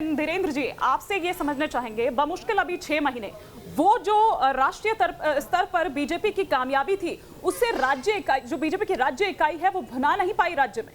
धीरेन्द्र जी, आपसे ये समझना चाहेंगे, बमुश्किल अभी 6 महीने वो जो राष्ट्रीय स्तर पर बीजेपी की कामयाबी थी, उससे राज्य इकाई, जो बीजेपी की राज्य इकाई है, वो बना नहीं पाई राज्य में।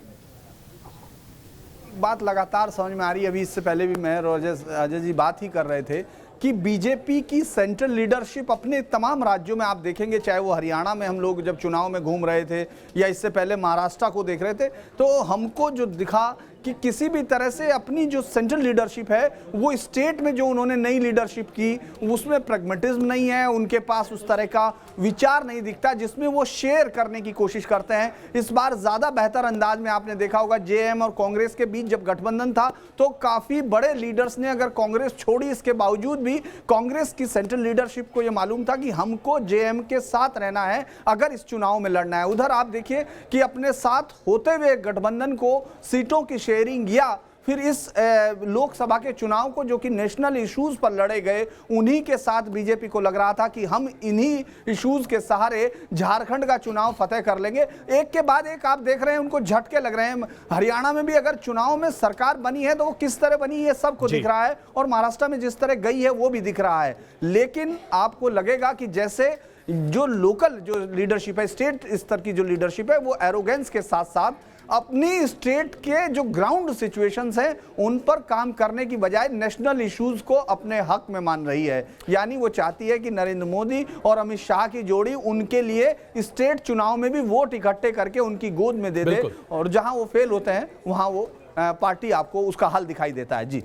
बात लगातार समझ में आ रही है। अभी इससे पहले भी मैं और अजय जी बात ही कर रहे थे कि बीजेपी की सेंट्रल लीडरशिप अपने तमाम राज्यों में आप देखेंगे, चाहे वो हरियाणा में हम लोग जब चुनाव में घूम रहे थे या इससे पहले महाराष्ट्र को देख रहे थे, तो हमको जो दिखा कि किसी भी तरह से अपनी जो सेंट्रल लीडरशिप है वो स्टेट में जो उन्होंने नई लीडरशिप की उसमें प्रैग्मेटिज्म नहीं है, उनके पास उस तरह का विचार नहीं दिखता जिसमें वो शेयर करने की कोशिश करते हैं। इस बार ज़्यादा बेहतर अंदाज में आपने देखा होगा, जेएम और कांग्रेस के बीच जब गठबंधन था तो काफ़ी बड़े लीडर्स ने अगर कांग्रेस छोड़ी, इसके बावजूद भी कांग्रेस की सेंट्रल लीडरशिप को यह मालूम था कि हमको जेएम के साथ रहना है अगर इस चुनाव में लड़ना है। उधर आप देखिए कि अपने साथ होते हुए गठबंधन को सीटों की शेयरिंग या फिर इस लोकसभा के चुनाव को जो कि नेशनल इश्यूज पर लड़े गए, उन्हीं के साथ बीजेपी को लग रहा था कि हम इन्हीं इश्यूज के सहारे झारखंड का चुनाव फतेह कर लेंगे। एक के बाद एक आप देख रहे हैं, उनको झटके लग रहे हैं। हरियाणा में भी अगर चुनाव में सरकार बनी है तो वो किस तरह बनी है सबको दिख रहा है, और महाराष्ट्र में जिस तरह गई है वो भी दिख रहा है। लेकिन आपको लगेगा कि जैसे जो लोकल जो लीडरशिप है, स्टेट स्तर की जो लीडरशिप है, वो एरोगेंस के साथ साथ अपनी स्टेट के जो ग्राउंड सिचुएशंस हैं उन पर काम करने की बजाय नेशनल इश्यूज को अपने हक में मान रही है। यानी वो चाहती है कि नरेंद्र मोदी और अमित शाह की जोड़ी उनके लिए स्टेट चुनाव में भी वोट इकट्ठे करके उनकी गोद में दे दे, और जहां वो फेल होते हैं वहां वो पार्टी आपको उसका हल दिखाई देता है। जी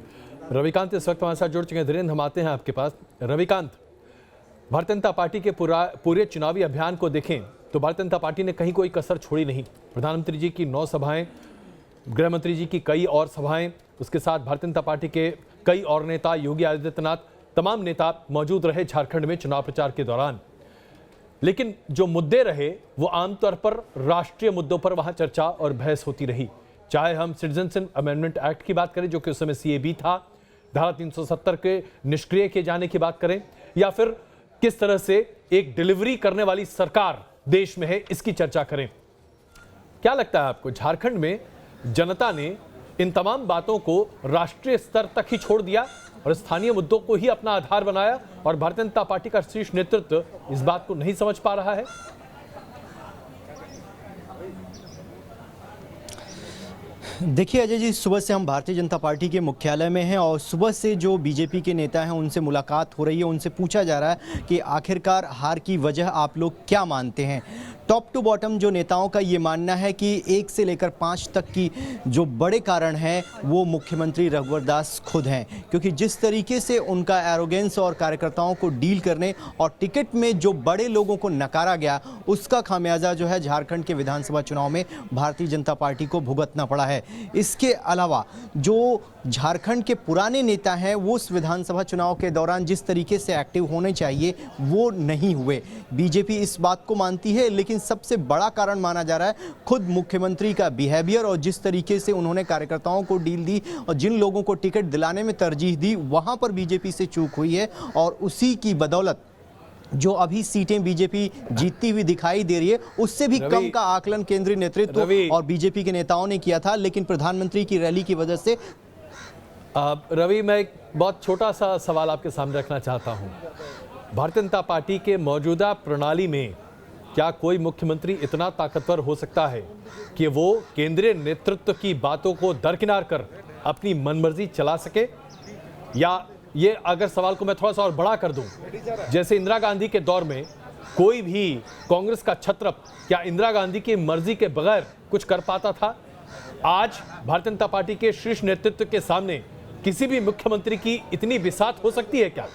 रविकांत इस वक्त हमारे साथ जुड़ चुके हैं। धीरेन्द्र, हम आते हैं आपके पास। रविकांत, भारतीय जनता पार्टी के पूरे चुनावी अभियान को देखें तो भारतीय जनता पार्टी ने कहीं कोई कसर छोड़ी नहीं। प्रधानमंत्री जी की 9 सभाएं, गृह मंत्री जी की कई और सभाएं, उसके साथ भारतीय जनता पार्टी के कई और नेता, योगी आदित्यनाथ, तमाम नेता मौजूद रहे झारखंड में चुनाव प्रचार के दौरान। लेकिन जो मुद्दे रहे वो आमतौर पर राष्ट्रीय मुद्दों पर वहां चर्चा और बहस होती रही। चाहे हम सिटीजनशिप अमेंडमेंट एक्ट की बात करें जो कि उस समय सीएबी था, धारा 370 के निष्क्रिय किए जाने की बात करें, या फिर किस तरह से एक डिलीवरी करने वाली सरकार देश में है, इसकी चर्चा करें। क्या लगता है आपको, झारखंड में जनता ने इन तमाम बातों को राष्ट्रीय स्तर तक ही छोड़ दिया और स्थानीय मुद्दों को ही अपना आधार बनाया, और भारतीय जनता पार्टी का शीर्ष नेतृत्व इस बात को नहीं समझ पा रहा है? देखिए अजय जी, सुबह से हम भारतीय जनता पार्टी के मुख्यालय में हैं और सुबह से जो बीजेपी के नेता हैं उनसे मुलाकात हो रही है। उनसे पूछा जा रहा है कि आखिरकार हार की वजह आप लोग क्या मानते हैं। टॉप टू बॉटम जो नेताओं का ये मानना है कि 1 से लेकर 5 तक की जो बड़े कारण हैं वो मुख्यमंत्री रघुवर दास खुद हैं, क्योंकि जिस तरीके से उनका एरोगेंस और कार्यकर्ताओं को डील करने और टिकट में जो बड़े लोगों को नकारा गया, उसका खामियाजा जो है झारखंड के विधानसभा चुनाव में भारतीय जनता पार्टी को भुगतना पड़ा है। इसके अलावा जो झारखंड के पुराने नेता हैं वो उस विधानसभा चुनाव के दौरान जिस तरीके से एक्टिव होने चाहिए वो नहीं हुए। बीजेपी इस बात को मानती है, लेकिन सबसे बड़ा कारण माना जा रहा है खुद मुख्यमंत्री का बिहेवियर और जिस तरीके से उन्होंने कार्यकर्ताओं को डील दी और जिन लोगों को टिकट दिलाने में तरजीह दी, वहां पर बीजेपी से चूक हुई है। और उसी की बदौलत जो अभी सीटें बीजेपी जीतती हुई दिखाई दे रही है, उससे भी कम का आकलन केंद्रीय नेतृत्व और बीजेपी के नेताओं ने किया था, लेकिन प्रधानमंत्री की रैली की वजह से। रवि, मैं एक बहुत छोटा सा सवाल आपके सामने रखना चाहता हूं। भारतीय जनता पार्टी के मौजूदा प्रणाली में क्या कोई मुख्यमंत्री इतना ताकतवर हो सकता है कि वो केंद्रीय नेतृत्व की बातों को दरकिनार कर अपनी मनमर्जी चला सके? या ये अगर सवाल को मैं थोड़ा सा और बड़ा कर दूं, जैसे इंदिरा गांधी के दौर में कोई भी कांग्रेस का छत्रप क्या इंदिरा गांधी की मर्जी के बगैर कुछ कर पाता था? आज भारतीय जनता पार्टी के शीर्ष नेतृत्व के सामने किसी भी मुख्यमंत्री की इतनी बिसात हो सकती है क्या?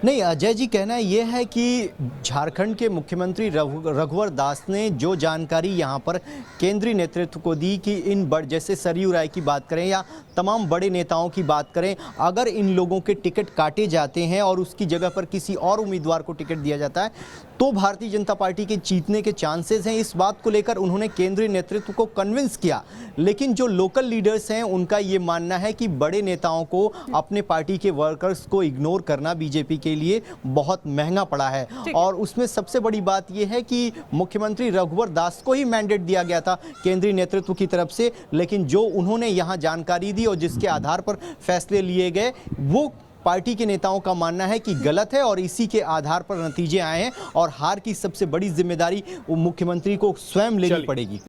नहीं, अजय जी, कहना यह है कि झारखंड के मुख्यमंत्री रघुवर दास ने जो जानकारी यहाँ पर केंद्रीय नेतृत्व को दी कि इन जैसे सरयू राय की बात करें या तमाम बड़े नेताओं की बात करें, अगर इन लोगों के टिकट काटे जाते हैं और उसकी जगह पर किसी और उम्मीदवार को टिकट दिया जाता है तो भारतीय जनता पार्टी के जीतने के चांसेस हैं। इस बात को लेकर उन्होंने केंद्रीय नेतृत्व को कन्विंस किया, लेकिन जो लोकल लीडर्स हैं उनका ये मानना है कि बड़े नेताओं को, अपने पार्टी के वर्कर्स को इग्नोर करना बीजेपी के के लिए बहुत महंगा पड़ा है। और उसमें सबसे बड़ी बात यह है कि मुख्यमंत्री रघुवर दास को ही मैंडेट दिया गया था केंद्रीय नेतृत्व की तरफ से, लेकिन जो उन्होंने यहाँ जानकारी दी और जिसके आधार पर फैसले लिए गए वो पार्टी के नेताओं का मानना है कि गलत है और इसी के आधार पर नतीजे आए हैं और हार की सबसे बड़ी जिम्मेदारी मुख्यमंत्री को स्वयं लेनी पड़ेगी।